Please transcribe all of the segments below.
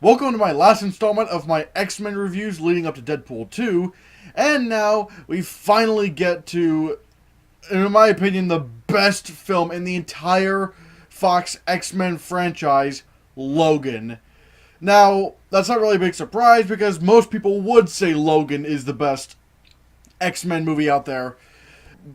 Welcome to my last installment of my X-Men reviews leading up to Deadpool 2, and now we finally get to, in my opinion, the best film in the entire Fox X-Men franchise, Logan. Now, that's not really a big surprise because most people would say Logan is the best X-Men movie out there.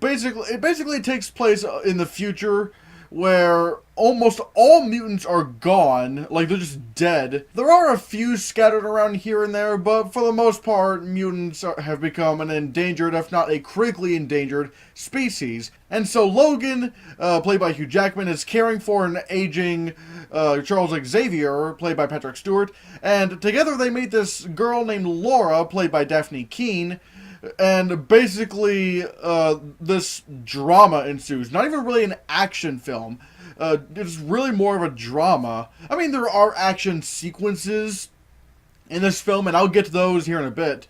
It basically takes place in the future where almost all mutants are gone, like they're just dead. There are a few scattered around here and there, but for the most part, mutants have become an endangered, if not a critically endangered, species. And so Logan, played by Hugh Jackman, is caring for an aging Charles Xavier, played by Patrick Stewart, and together they meet this girl named Laura, played by Daphne Keane. And basically, this drama ensues. Not even really an action film. It's really more of a drama. I mean, there are action sequences in this film, and I'll get to those here in a bit.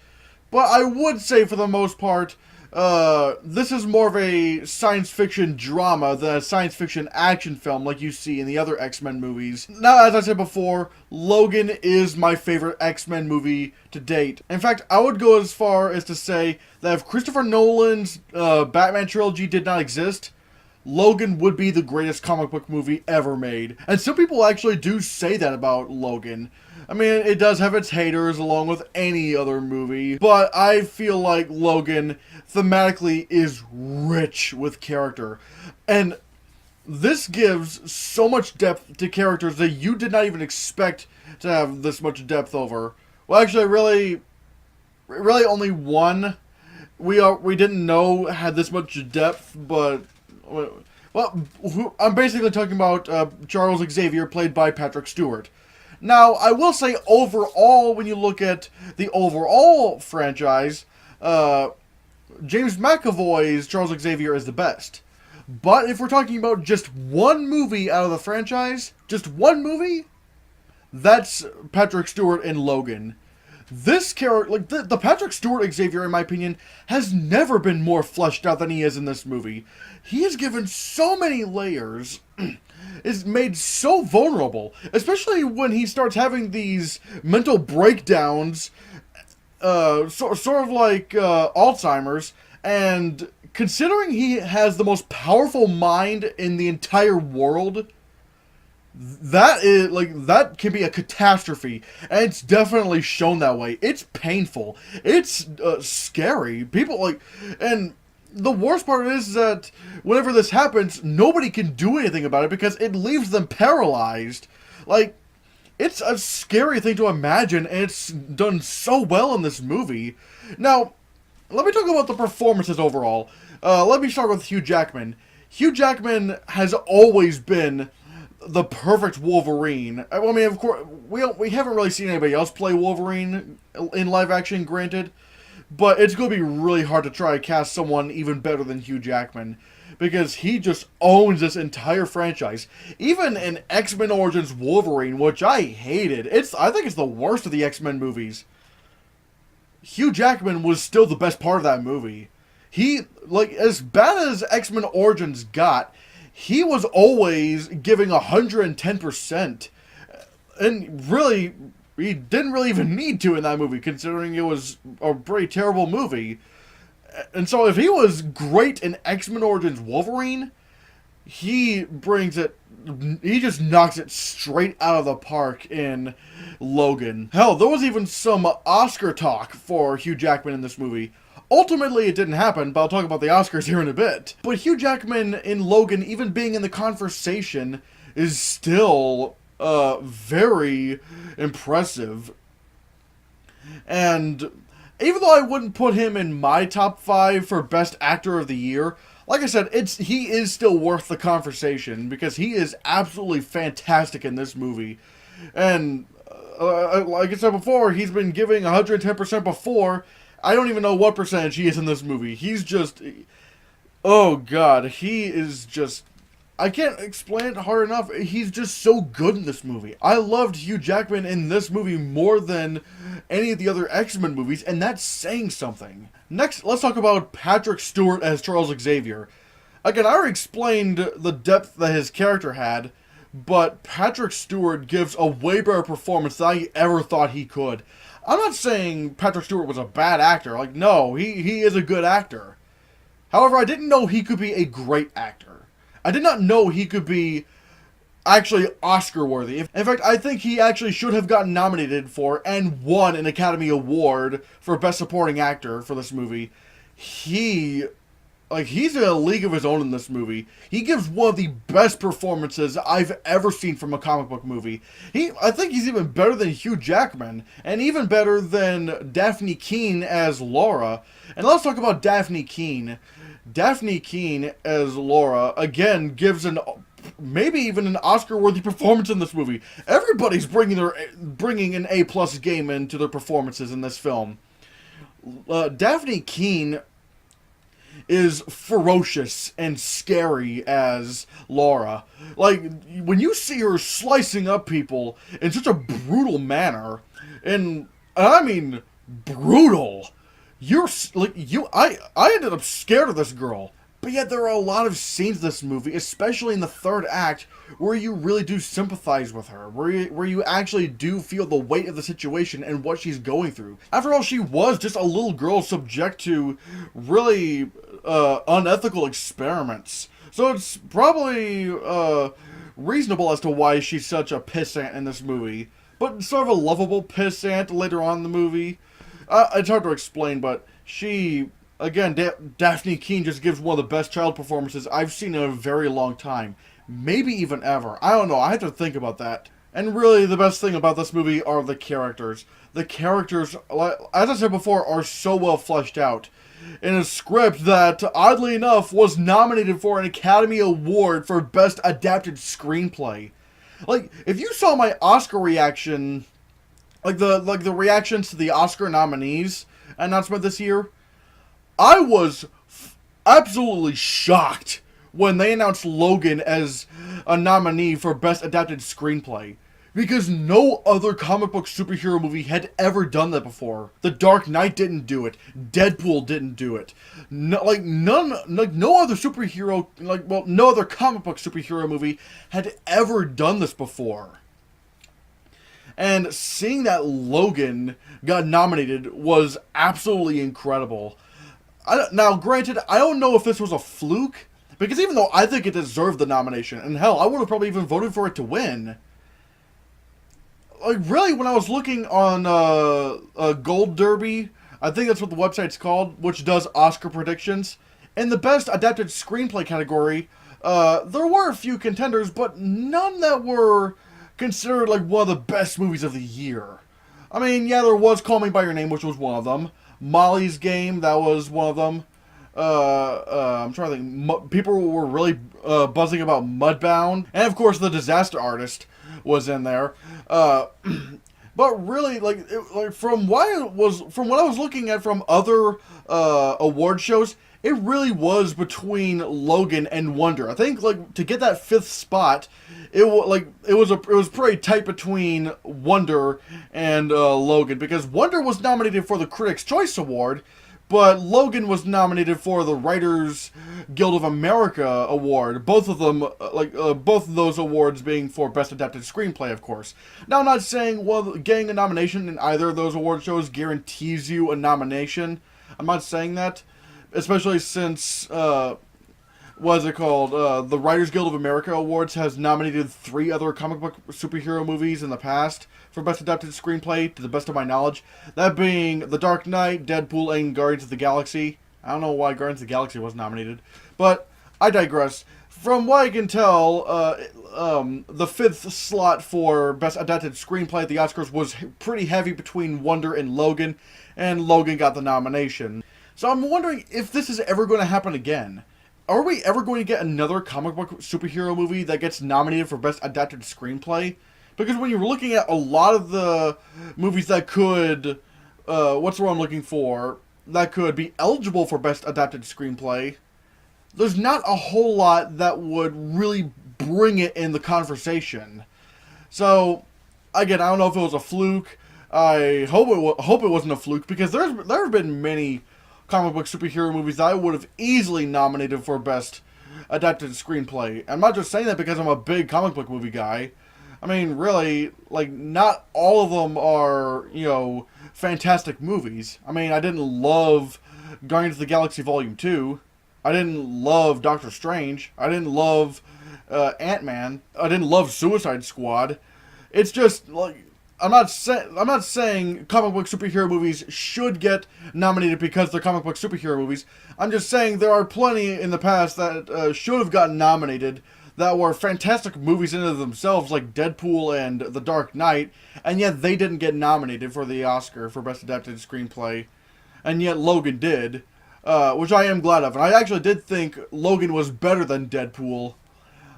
But I would say, for the most part, this is more of a science fiction drama than a science fiction action film like you see in the other X-Men movies. Now, as I said before, Logan is my favorite X-Men movie to date. In fact, I would go as far as to say that if Christopher Nolan's Batman trilogy did not exist, Logan would be the greatest comic book movie ever made. And some people actually do say that about Logan. I mean, it does have its haters along with any other movie, but I feel like Logan thematically is rich with character. And this gives so much depth to characters that you did not even expect to have this much depth over. Well, actually, really only one we didn't know had this much depth, but well, I'm basically talking about Charles Xavier, played by Patrick Stewart. Now, I will say overall, when you look at the overall franchise, James McAvoy's Charles Xavier is the best. But if we're talking about just one movie out of the franchise, just one movie, that's Patrick Stewart in Logan. This character, like the Patrick Stewart Xavier, in my opinion, has never been more fleshed out than he is in this movie. He is given so many layers, is made so vulnerable, especially when he starts having these mental breakdowns, sort of like Alzheimer's, and considering he has the most powerful mind in the entire world, that can be a catastrophe, and it's definitely shown that way. It's painful. It's scary. And the worst part is that whenever this happens, nobody can do anything about it because it leaves them paralyzed. Like, it's a scary thing to imagine, and it's done so well in this movie. Now, let me talk about the performances overall. Let me start with Hugh Jackman. Hugh Jackman has always been the perfect Wolverine. I mean, of course, we haven't really seen anybody else play Wolverine in live action, granted, but it's going to be really hard to try to cast someone even better than Hugh Jackman, because he just owns this entire franchise. Even in X-Men Origins Wolverine, which I hated, I think it's the worst of the X-Men movies, Hugh Jackman was still the best part of that movie. He, like, as bad as X-Men Origins got, he was always giving 110%. And really, he didn't really even need to in that movie, considering it was a pretty terrible movie. And so if he was great in X-Men Origins Wolverine, he just knocks it straight out of the park in Logan. Hell, there was even some Oscar talk for Hugh Jackman in this movie. Ultimately, it didn't happen, but I'll talk about the Oscars here in a bit. But Hugh Jackman in Logan, even being in the conversation, is still very impressive. And even though I wouldn't put him in my top 5 for Best Actor of the Year, like I said, he is still worth the conversation, because he is absolutely fantastic in this movie. And like I said before, he's been giving 110% before. I don't even know what percentage he is in this movie. He's just... Oh, God. He is just... I can't explain it hard enough. He's just so good in this movie. I loved Hugh Jackman in this movie more than any of the other X-Men movies, and that's saying something. Next, let's talk about Patrick Stewart as Charles Xavier. Again, I already explained the depth that his character had, but Patrick Stewart gives a way better performance than I ever thought he could. I'm not saying Patrick Stewart was a bad actor. Like, no, he is a good actor. However, I didn't know he could be a great actor. I did not know he could be actually Oscar-worthy. In fact, I think he actually should have gotten nominated for and won an Academy Award for Best Supporting Actor for this movie. He's in a league of his own in this movie. He gives one of the best performances I've ever seen from a comic book movie. I think he's even better than Hugh Jackman, and even better than Daphne Keane as Laura. And let's talk about Daphne Keane. Daphne Keane as Laura, again, gives maybe even an Oscar-worthy performance in this movie. Everybody's bringing an A+ game into their performances in this film. Daphne Keane is ferocious and scary as Laura. Like, when you see her slicing up people in such a brutal manner, and I mean brutal, I ended up scared of this girl. But yet there are a lot of scenes in this movie, especially in the third act, where you really do sympathize with her, where you actually do feel the weight of the situation and what she's going through. After all, she was just a little girl subject to really unethical experiments. So it's probably reasonable as to why she's such a pissant in this movie. But sort of a lovable pissant later on in the movie. It's hard to explain, but she... Again, Daphne Keane just gives one of the best child performances I've seen in a very long time. Maybe even ever. I don't know. I have to think about that. And really, the best thing about this movie are the characters. The characters, as I said before, are so well fleshed out. In a script that, oddly enough, was nominated for an Academy Award for Best Adapted Screenplay. Like, if you saw my Oscar reaction, the reactions to the Oscar nominees announcement this year, I was absolutely shocked when they announced Logan as a nominee for Best Adapted Screenplay. Because no other comic book superhero movie had ever done that before. The Dark Knight didn't do it. Deadpool didn't do it. No other comic book superhero movie had ever done this before. And seeing that Logan got nominated was absolutely incredible. Now, granted, I don't know if this was a fluke, because even though I think it deserved the nomination, and hell, I would have probably even voted for it to win. Like, really, when I was looking on Gold Derby, I think that's what the website's called, which does Oscar predictions, in the Best Adapted Screenplay category, there were a few contenders, but none that were considered, like, one of the best movies of the year. I mean, yeah, there was Call Me By Your Name, which was one of them. Molly's Game, that was one of them. I'm trying to think. People were really buzzing about Mudbound. And, of course, The Disaster Artist was in there. But really, from what I was looking at from other award shows, it really was between Logan and Wonder. I think, to get that 5th spot, it was pretty tight between Wonder and Logan, because Wonder was nominated for the Critics' Choice Award, but Logan was nominated for the Writers Guild of America Award. Both of them, both of those awards being for Best Adapted Screenplay, of course. Now, I'm not saying getting a nomination in either of those award shows guarantees you a nomination. I'm not saying that. Especially since, the Writers Guild of America Awards has nominated 3 other comic book superhero movies in the past for Best Adapted Screenplay, to the best of my knowledge. That being The Dark Knight, Deadpool, and Guardians of the Galaxy. I don't know why Guardians of the Galaxy was nominated, but I digress. From what I can tell, the 5th slot for Best Adapted Screenplay at the Oscars was pretty heavy between Wonder and Logan got the nomination. So I'm wondering if this is ever going to happen again. Are we ever going to get another comic book superhero movie that gets nominated for Best Adapted Screenplay? Because when you're looking at a lot of the movies that could, what's the word I'm looking for, that could be eligible for Best Adapted Screenplay, there's not a whole lot that would really bring it in the conversation. So, again, I don't know if it was a fluke. I hope it wasn't a fluke, because there have been many comic book superhero movies that I would have easily nominated for Best adapted screenplay. I'm not just saying that because I'm a big comic book movie guy. I mean, really, like, not all of them are, fantastic movies. I mean, I didn't love Guardians of the Galaxy Volume 2. I didn't love Doctor Strange. I didn't love Ant-Man. I didn't love Suicide Squad. It's just, like, I'm not saying comic book superhero movies should get nominated because they're comic book superhero movies. I'm just saying there are plenty in the past that should have gotten nominated that were fantastic movies in and of themselves, like Deadpool and The Dark Knight, and yet they didn't get nominated for the Oscar for Best Adapted Screenplay, and yet Logan did, which I am glad of. And I actually did think Logan was better than Deadpool.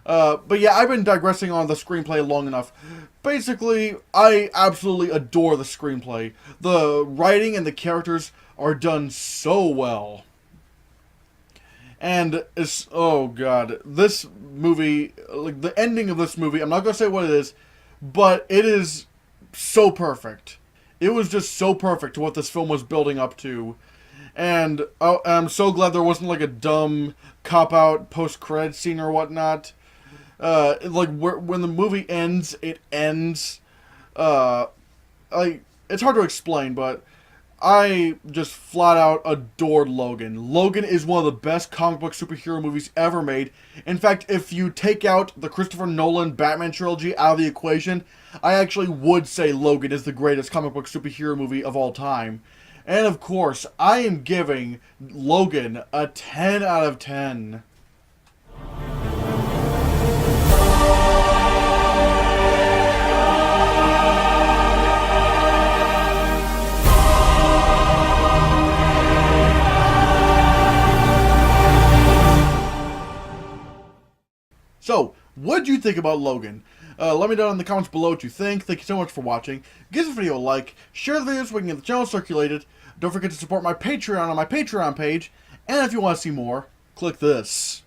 But yeah, I've been digressing on the screenplay long enough. Basically, I absolutely adore the screenplay. The writing and the characters are done so well. And it's, oh god, this movie, like the ending of this movie, I'm not going to say what it is, but it is so perfect. It was just so perfect to what this film was building up to. And I'm so glad there wasn't like a dumb cop-out post-credit scene or whatnot. When the movie ends, it ends. It's hard to explain, but I just flat out adored Logan. Logan is one of the best comic book superhero movies ever made. In fact, if you take out the Christopher Nolan Batman trilogy out of the equation, I actually would say Logan is the greatest comic book superhero movie of all time. And of course, I am giving Logan a 10 out of 10. So, what do you think about Logan? Let me know in the comments below what you think. Thank you so much for watching. Give this video a like, share the video so we can get the channel circulated. Don't forget to support my Patreon on my Patreon page. And if you want to see more, click this.